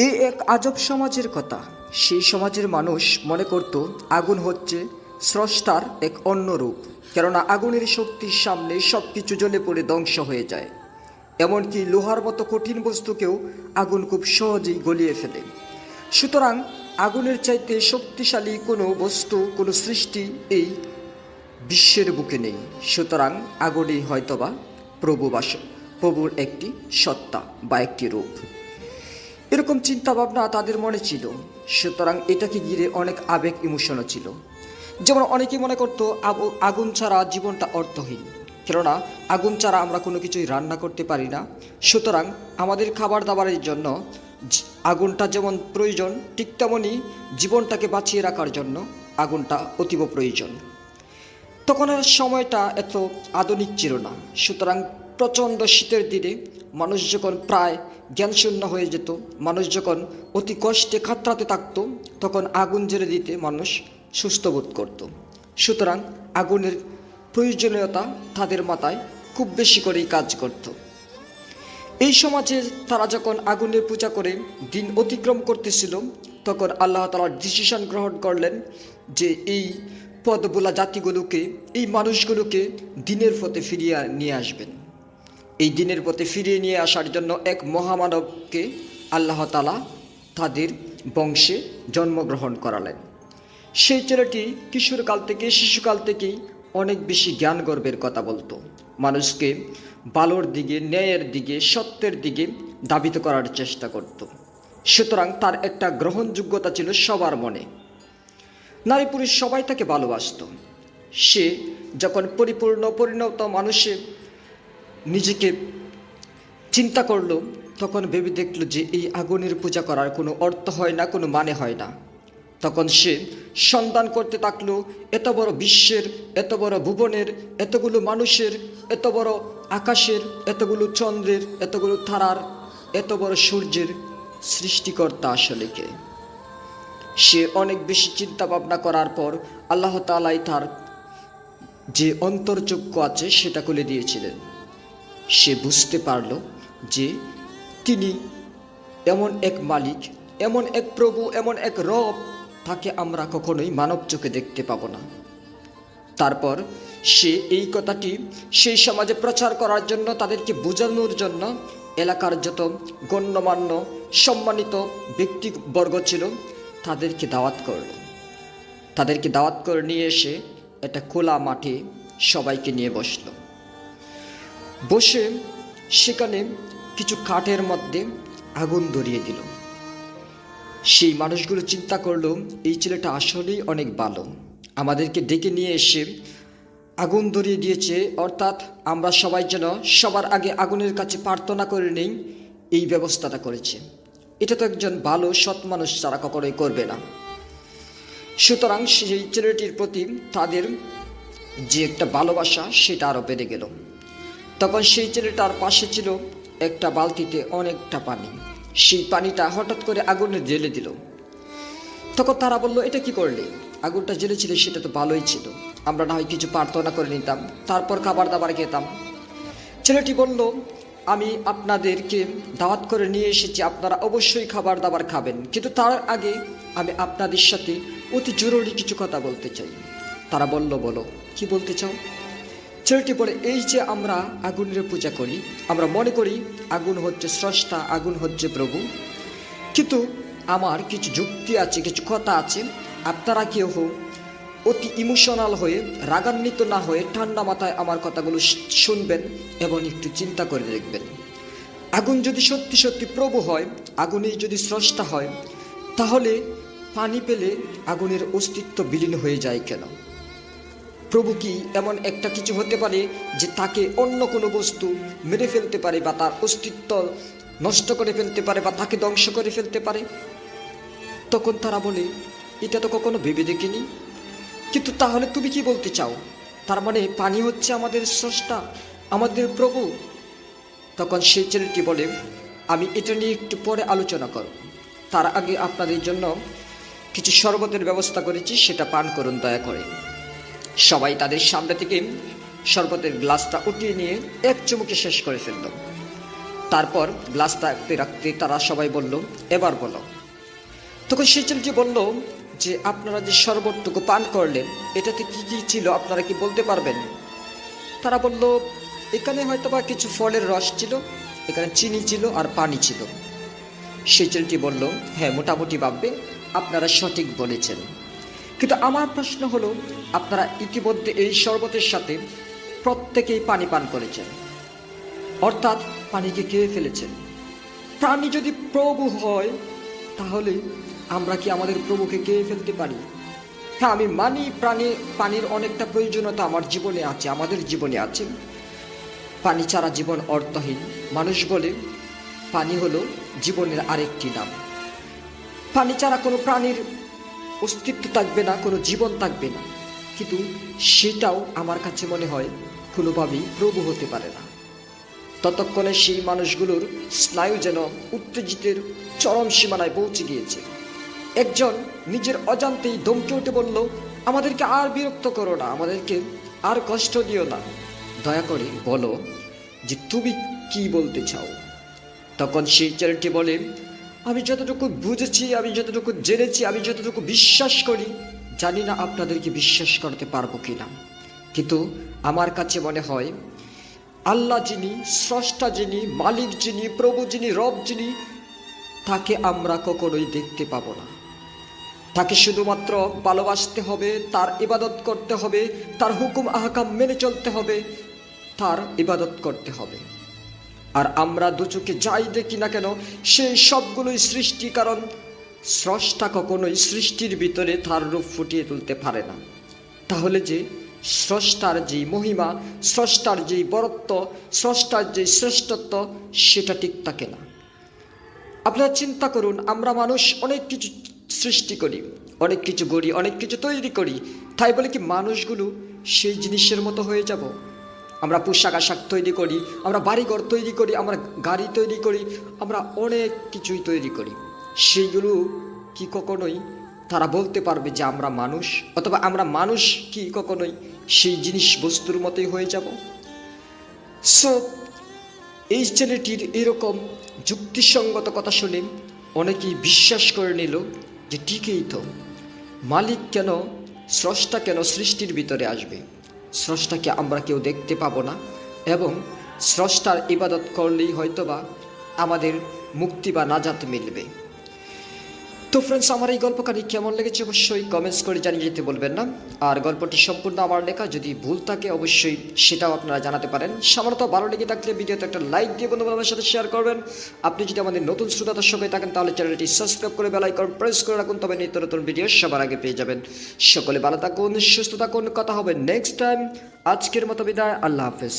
এই এক আজব সমাজের কথা। সেই সমাজের মানুষ মনে করত আগুন হচ্ছে স্রষ্টার এক অন্য রূপ, কেননা আগুনের শক্তির সামনে সব কিছু জ্বলে পড়ে ধ্বংস হয়ে যায়। এমনকি লোহার মতো কঠিন বস্তুকেও আগুন খুব সহজেই গলিয়ে ফেলে। সুতরাং আগুনের চাইতে শক্তিশালী কোনো বস্তু, কোনো সৃষ্টি এই বিশ্বের বুকে নেই। সুতরাং আগুনই হয়তোবা প্রভুর একটি সত্তা বা একটি রূপ। এরকম চিন্তাভাবনা তাদের মনে ছিল। সুতরাং এটাকে ঘিরে অনেক আবেগ ইমোশনও ছিল। যেমন অনেকেই মনে করতো আগুন ছাড়া জীবনটা অর্থহীন, কেননা আগুন ছাড়া আমরা কোনো কিছুই রান্না করতে পারি না। সুতরাং আমাদের খাবার দাবারের জন্য আগুনটা যেমন প্রয়োজন, ঠিক তেমনই জীবনটাকে বাঁচিয়ে রাখার জন্য আগুনটা অতীব প্রয়োজন। তখনের সময়টা এত আধুনিক ছিল না। সুতরাং প্রচণ্ড শীতের দিনে মানুষ যখন প্রায় জ্ঞানশূন্য হয়ে যেত, মানুষ যখন অতি কষ্টে খাতরাতে থাকত, তখন আগুন জ্বেলে দিতে মানুষ সুস্থ বোধ করত। সুতরাং আগুনের প্রয়োজনীয়তা তাদের মাথায় খুব বেশি করেই কাজ করত। এই সমাজে তারা যখন আগুনের পূজা করে দিন অতিক্রম করতেছিল, তখন আল্লাহ তাআলা ডিসিশন গ্রহণ করলেন যে এই পদবোলা জাতিগুলোকে, এই মানুষগুলোকে দিনের পথে ফিরিয়ে নিয়ে আসবেন। এই দিনের পথে ফিরিয়ে নিয়ে আসার জন্য এক মহামানবকে আল্লাহ তাআলা তাদের বংশে জন্মগ্রহণ করালেন। সেই ছেলেটি কিশোরকাল থেকে, শিশুকাল থেকেই অনেক বেশি জ্ঞান গর্বের কথা বলতো। মানুষকে ভালোর দিকে, ন্যায়ের দিকে, সত্যের দিকে ধাবিত করার চেষ্টা করত। সুতরাং তার একটা গ্রহণযোগ্যতা ছিল সবার মনে। নারী পুরুষ সবাই তাকে ভালোবাসত। সে যখন পরিণত মানুষে নিজেকে চিন্তা করলো, তখন ভেবে দেখলো যে এই আগুনের পূজা করার কোনো অর্থ হয় না, কোনো মানে হয় না। তখন সে সন্ধান করতে থাকলো এত বড় বিশ্বের, এত বড় ভুবনের, এতগুলো মানুষের, এত বড় আকাশের, এতগুলো চন্দ্রের, এতগুলো তারার, এত বড় সূর্যের সৃষ্টিকর্তা আসলে কে। সে অনেক বেশি চিন্তা ভাবনা করার পর আল্লাহ তাআলাই তার যে অন্তর্চক্ষু আছে সেটা খুলে দিয়েছিলেন। সে বুঝতে পারল যে তিনি এমন এক মালিক, এমন এক প্রভু, এমন এক রব, তাকে আমরা কখনোই মানব চোখে দেখতে পাবো না। তারপর সে এই কথাটি সেই সমাজে প্রচার করার জন্য, তাদেরকে বোঝানোর জন্য এলাকার যত গণ্যমান্য সম্মানিত ব্যক্তিবর্গ ছিল তাদেরকে দাওয়াত করল। তাদেরকে দাওয়াত করে নিয়ে এসে একটা খোলা মাঠে সবাইকে নিয়ে বসে সেখানে কিছু কাঠের মধ্যে আগুন ধরিয়ে দিল। সেই মানুষগুলো চিন্তা করলো এই ছেলেটা আসলেই অনেক ভালো, আমাদেরকে ডেকে নিয়ে এসে আগুন ধরিয়ে দিয়েছে, অর্থাৎ আমরা সবাই যেন সবার আগে আগুনের কাছে প্রার্থনা করে নেই, এই ব্যবস্থাটা করেছে। এটা তো একজন ভালো সৎ মানুষ তারা কখনোই করবে না। সুতরাং সেই ছেলেটির প্রতি তাদের যে একটা ভালোবাসা সেটা আরও বেড়ে গেল। তখন সেই ছেলেটার পাশে ছিল একটা বালতিতে অনেকটা পানি। সেই পানিটা হঠাৎ করে আগুনে জ্বেলে দিল। তখন তারা বলল, এটা কি করলে? আগুনটা জ্বেলেছিল সেটা তো ভালোই ছিল, আমরা না হয় কিছু প্রার্থনা করে নিতাম, তারপর খাবার দাবার খেতাম। ছেলেটি বলল, আমি আপনাদেরকে দাওয়াত করে নিয়ে এসেছি, আপনারা অবশ্যই খাবার দাবার খাবেন, কিন্তু তার আগে আমি আপনাদের সাথে অতি জরুরি কিছু কথা বলতে চাই। তারা বলল, বলো, কি বলতে চাও? ছেলেটি বলে, এই যে আমরা আগুনের পূজা করি, আমরা মনে করি আগুন হচ্ছে স্রষ্টা, আগুন হচ্ছে প্রভু, কিন্তু আমার কিছু যুক্তি আছে, কিছু কথা আছে, আপনারা কেউ অতি ইমোশনাল হয়ে, রাগান্বিত না হয়ে ঠান্ডা মাথায় আমার কথাগুলো শুনবেন এবং একটু চিন্তা করে দেখবেন। আগুন যদি সত্যি সত্যি প্রভু হয়, আগুনই যদি স্রষ্টা হয়, তাহলে পানি পেলে আগুনের অস্তিত্ব বিলীন হয়ে যায় কেন? প্রভু কি এমন একটা কিছু হতে পারে যে তাকে অন্য কোনো বস্তু মেরে ফেলতে পারে, বা তার অস্তিত্ব নষ্ট করে ফেলতে পারে, বা তাকে ধ্বংস করে ফেলতে পারে? তখন তারা বলে, এটা তো কখনো ভেবে দেখিনি, কিন্তু তাহলে তুমি কি বলতে চাও? তার মানে পানি হচ্ছে আমাদের স্রষ্টা, আমাদের প্রভু? তখন সেই ছেলেটি বলে, আমি এটা নিয়ে একটু পরে আলোচনা করব, তার আগে আপনাদের জন্য কিছু শরবতের ব্যবস্থা করেছি, সেটা পান করুন দয়া করে। সবাই তাদের সামনে থেকে শরবতের গ্লাসটা উঠিয়ে নিয়ে এক চুমুকে শেষ করে ফেলল। তারপর গ্লাস রাখতে রাখতে তারা সবাই বলল, এবার বলো। তখন সেই ছেলেটি বলল যে আপনারা যে শরবতটুকু পান করলেন এটাতে কি কি ছিল আপনারা কি বলতে পারবেন? তারা বলল, এখানে হয়তোবা কিছু ফলের রস ছিল, এখানে চিনি ছিল আর পানি ছিল। সেই ছেলেটি বলল, হ্যাঁ মোটামুটি ভাববে আপনারা সঠিক বলেছেন, কিন্তু আমার প্রশ্ন হলো আপনারা ইতিমধ্যে এই শরবতের সাথে প্রত্যেকেই পানি পান করেছেন, অর্থাৎ পানিকে খেয়ে ফেলেছেন। প্রাণী যদি প্রভু হয় তাহলে আমরা কি আমাদের প্রভুকে খেয়ে ফেলতে পারি? হ্যাঁ, আমি মানি পানির অনেকটা প্রয়োজনীয়তা আমার জীবনে আছে, আমাদের জীবনে আছে। পানি ছাড়া জীবন অর্থহীন। মানুষ বলে পানি হলো জীবনের আরেকটি নাম। পানি ছাড়া কোনো প্রাণীর অস্তিত্ব থাকবে না, কোনো জীবন থাকবে না, কিন্তু সেটাও আমার কাছে মনে হয় কোনোভাবেই প্রভু হতে পারে না। ততক্ষণে সেই মানুষগুলোর স্নায়ু যেন উত্তেজিতের চরম সীমানায় পৌঁছে গিয়েছে। একজন নিজের অজান্তেই ধমকে উঠে বলল, আমাদেরকে আর বিরক্ত করো না, আমাদেরকে আর কষ্ট দিও না, দয়া করে বলো যে তুমি কি বলতে চাও। তখন সেই ছেলেটি বলে, আমি যতটুকু বুঝেছি, আমি যতটুকু জেনেছি, আমি যতটুকু বিশ্বাস করি, জানি না আপনাদেরকে বিশ্বাস করতে পারবো কিনা, কিন্তু আমার কাছে মনে হয় আল্লাহ যিনি, স্রষ্টা যিনি, মালিক যিনি, প্রভু যিনি, রব যিনি, তাকে আমরা কখনোই দেখতে পাবো না। তাকে শুধুমাত্র ভালোবাসতে হবে, তার ইবাদত করতে হবে, তার হুকুম আহকাম মেনে চলতে হবে, তার ইবাদত করতে হবে। আর আমরা দুচোখে যাই দেখি না কেন সেই সবগুলোই সৃষ্টি, কারণ স্রষ্টা কখনোই সৃষ্টির ভিতরে তার রূপ ফুটিয়ে তুলতে পারে না। তাহলে যে স্রষ্টার যেই মহিমা, স্রষ্টার যেই বরত্ব, স্রষ্টার যেই শ্রেষ্ঠত্ব, সেটা ঠিক থাকে না। আপনারা চিন্তা করুন, আমরা মানুষ অনেক কিছু সৃষ্টি করি, অনেক কিছু গড়ি, অনেক কিছু তৈরি করি, তাই বলে কি মানুষগুলো সেই জিনিসের মতো হয়ে যাব? আমরা পোশাক আশাক তৈরি করি, আমরা বাড়িঘর তৈরি করি, আমরা গাড়ি তৈরি করি, আমরা অনেক কিছুই তৈরি করি, সেইগুলো কি কখনোই তারা বলতে পারবে যে আমরা মানুষ? অথবা আমরা মানুষ কি কখনোই সেই জিনিস বস্তুর মতোই হয়ে যাব? সো এই ছেলেটির এরকম যুক্তিসঙ্গত কথা শুনে অনেকেই বিশ্বাস করে নিল যে ঠিকই তো, মালিক কেন, স্রষ্টা কেন সৃষ্টির ভিতরে আসবে? স্রষ্টাকে আমরা কেউ দেখতে পাবো না, এবং স্রষ্টার ইবাদত করলেই হয়তোবা আমাদের মুক্তি বা নাজাত মিলবে। তো ফ্রেন্ডস, আমার এই গল্প কাহিনী কেমন লেগেছে অবশ্যই কমেন্টস করে জানিয়ে যেতে বলবেন না। আর গল্পটি সম্পূর্ণ আমার লেখা, যদি ভুল থাকে অবশ্যই সেটাও আপনারা জানাতে পারেন। সামান্য ভালো লেগে থাকলে ভিডিওতে একটা লাইক দিয়ে বন্ধুবান্ধবের সাথে শেয়ার করবেন। আপনি যদি আমাদের নতুন শ্রোতা দর্শক হয়ে থাকেন তাহলে চ্যানেলটি সাবস্ক্রাইব করে বেল আইকন প্রেস করে রাখুন, তবে নিত্য নতুন ভিডিও সবার আগে পেয়ে যাবেন। সকলে ভালো থাকুন, সুস্থ থাকুন, কথা হবে নেক্সট টাইম। আজকের মতো বিদায়, আল্লাহ হাফেজ।